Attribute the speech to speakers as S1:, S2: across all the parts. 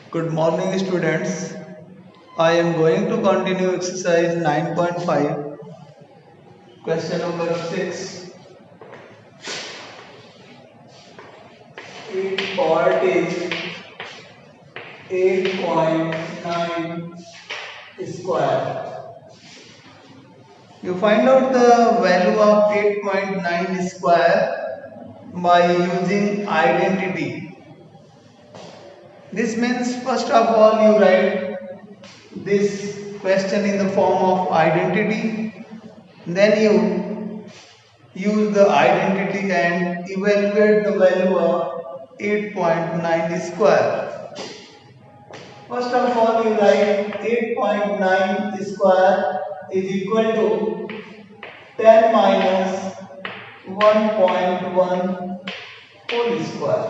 S1: Good morning, students. I am going to continue exercise 9.5, question number 6. Each part is 8.9 square. You find out the value of 8.9 square by using identity. This means first of all you write this question in the form of identity, then you use the identity and evaluate the value of 8.9 square. First of all you write 8.9 square is equal to 10 minus 1.1 whole square.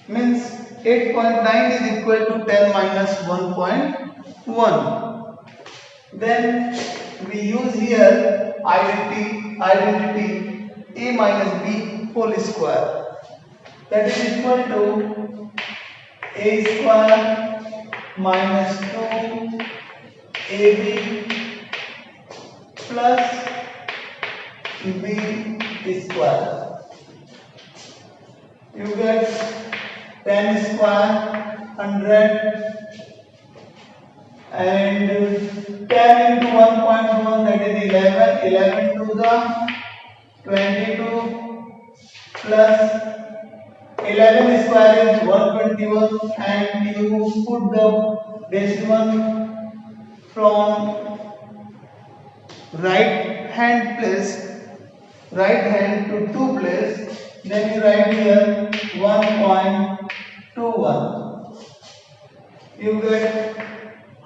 S1: Means 8.9 is equal to 10 minus 1.1. Then we use here identity a minus b whole square. That is equal to a square minus 2ab plus b square. You get 10 square 100 and 10 into 1.1, that is 11. 11 to the 22 plus 11 square is 121, and you put the decimal from right hand to 2 place, then you write here 1.21. You get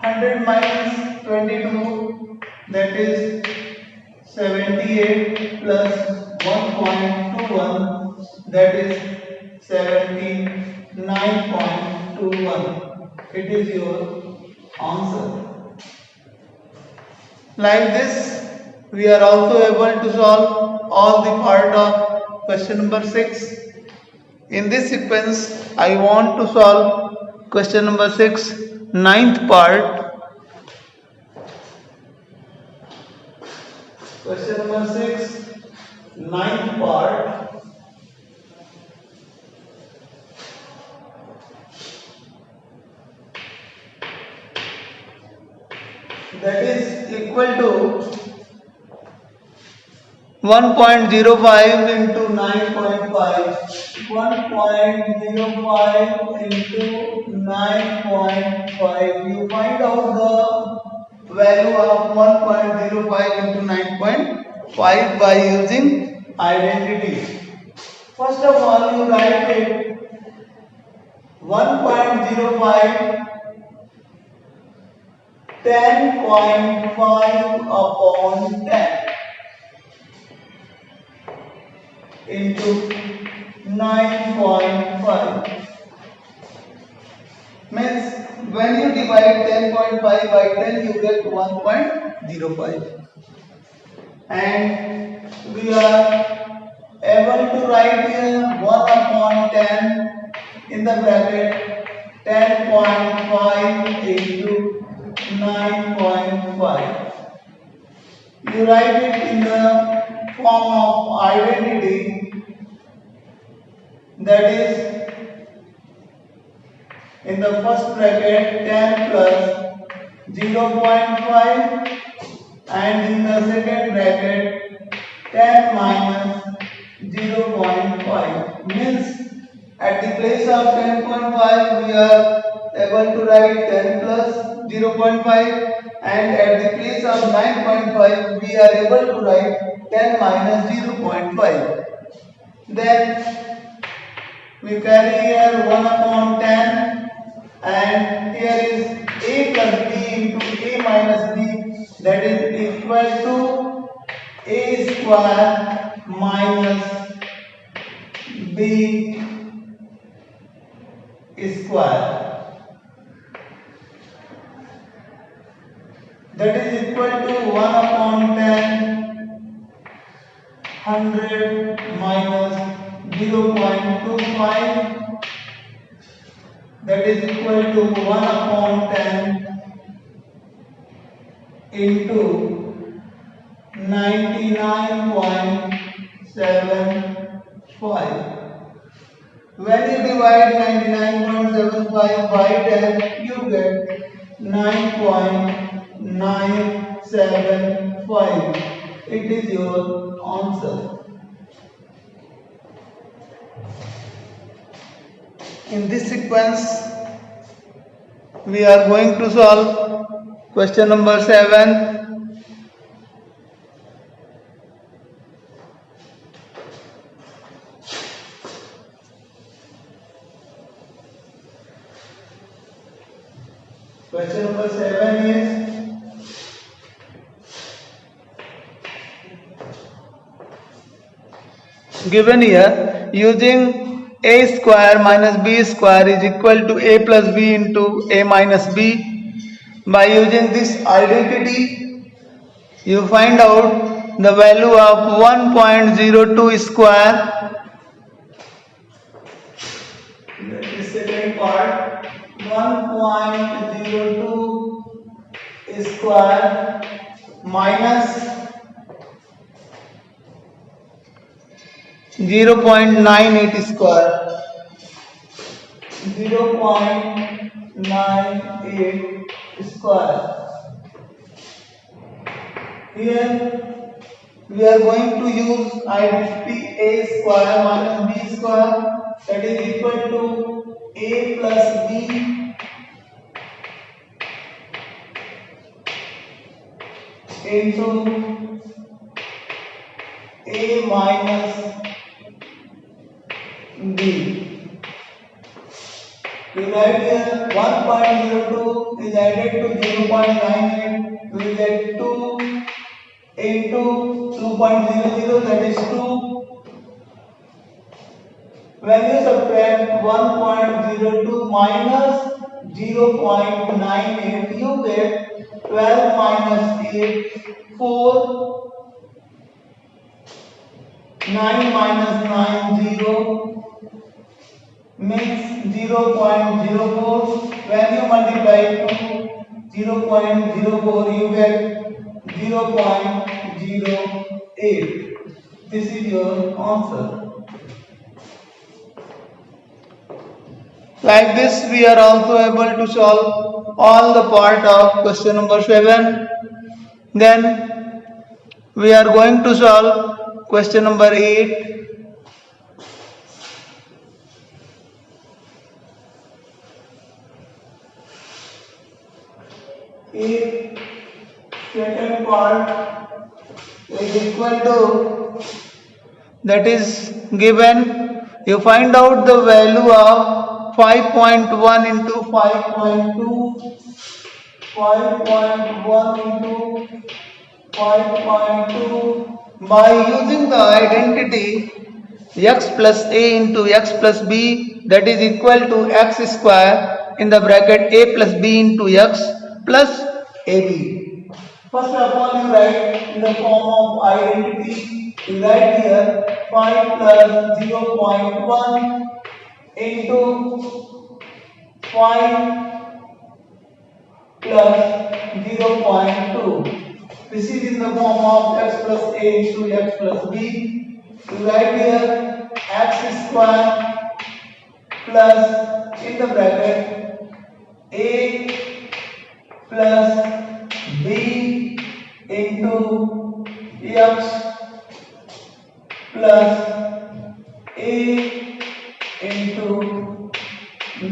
S1: 100 minus 22, that is 78, plus 1.21, that is 79.21. It is your answer. Like this, we are also able to solve all the part of question number 6. In this sequence, I want to solve question number 6, ninth part. Question number 6, ninth part. That is equal to 1.05 into 9.5. 1.05 into 9.5. You find out the value of 1.05 into 9.5 by using identity. First of all, you write it 1.05 10.5 upon 10 into 9.5. Means when you divide 10.5 by 10, you get 1.05. And we are able to write here 1 upon 10 in the bracket 10.5 into 9.5. You write it in the form of identity, that is in the first bracket 10 plus 0.5, and in the second bracket 10 minus 0.5. Means at the place of 10.5 we are able to write 10 plus 0.5, and at the place of 9.5 we are able to write 10 minus 0.5. Then we carry here 1 upon 10, and here is a plus b into a minus b, that is equal to a square minus b square. That is equal to 1 upon 10, 100 minus 0.25 that is equal to 1 upon 10 into 99.75. When you divide 99.75 by 10, you get 9.975. It is your answer. In this sequence, we are going to solve question number 7. Question number 7 is given here using a square minus b square is equal to a plus b into a minus b. By using this identity, you find out the value of 1.02 square. That is second part. 1.02 square minus 0.98 square. 0.98 square. Here we are going to use identity a square minus b square, that is equal to a plus b into a minus b. We write here 1.02 is added to 0.98, we get 2 into 2.00, that is 2. When you subtract 1.02 minus 0.98, you get 12 minus 8, 4, 9 minus 9, 0, means 0.04. When you multiply to 0.04, you get 0.08. This is your answer. Like this, we are also able to solve all the part of question number 7. Then we are going to solve question number 8. If second part is equal to, that is given, you find out the value of 5.1 into 5.2, 5.1 into 5.2. By using the identity x plus a into x plus b, that is equal to x square in the bracket a plus b into x plus ab. First of all, you write in the form of identity. You write here 5 plus 0.1 into 5 plus 0.2. This is in the form of x plus a into x plus b. You write here x square plus in the bracket a plus b into x plus a into b,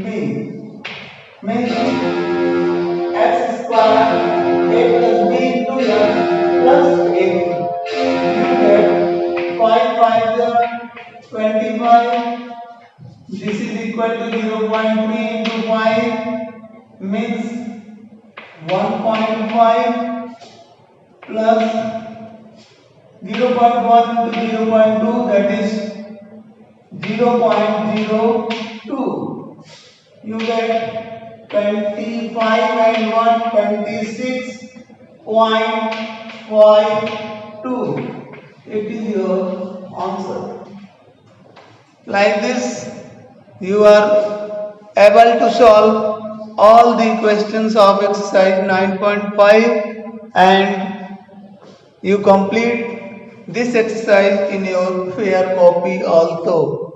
S1: means x square a plus b into x plus a. You get 5 5 25. This is equal to 0.3 into 5, means 1.5 plus 0.1 into 0.2, that is 0.02. You get 25 and 1, 26.52. It is your answer. Like this, you are able to solve all the questions of exercise 9.5 and you complete this exercise in your fair copy also.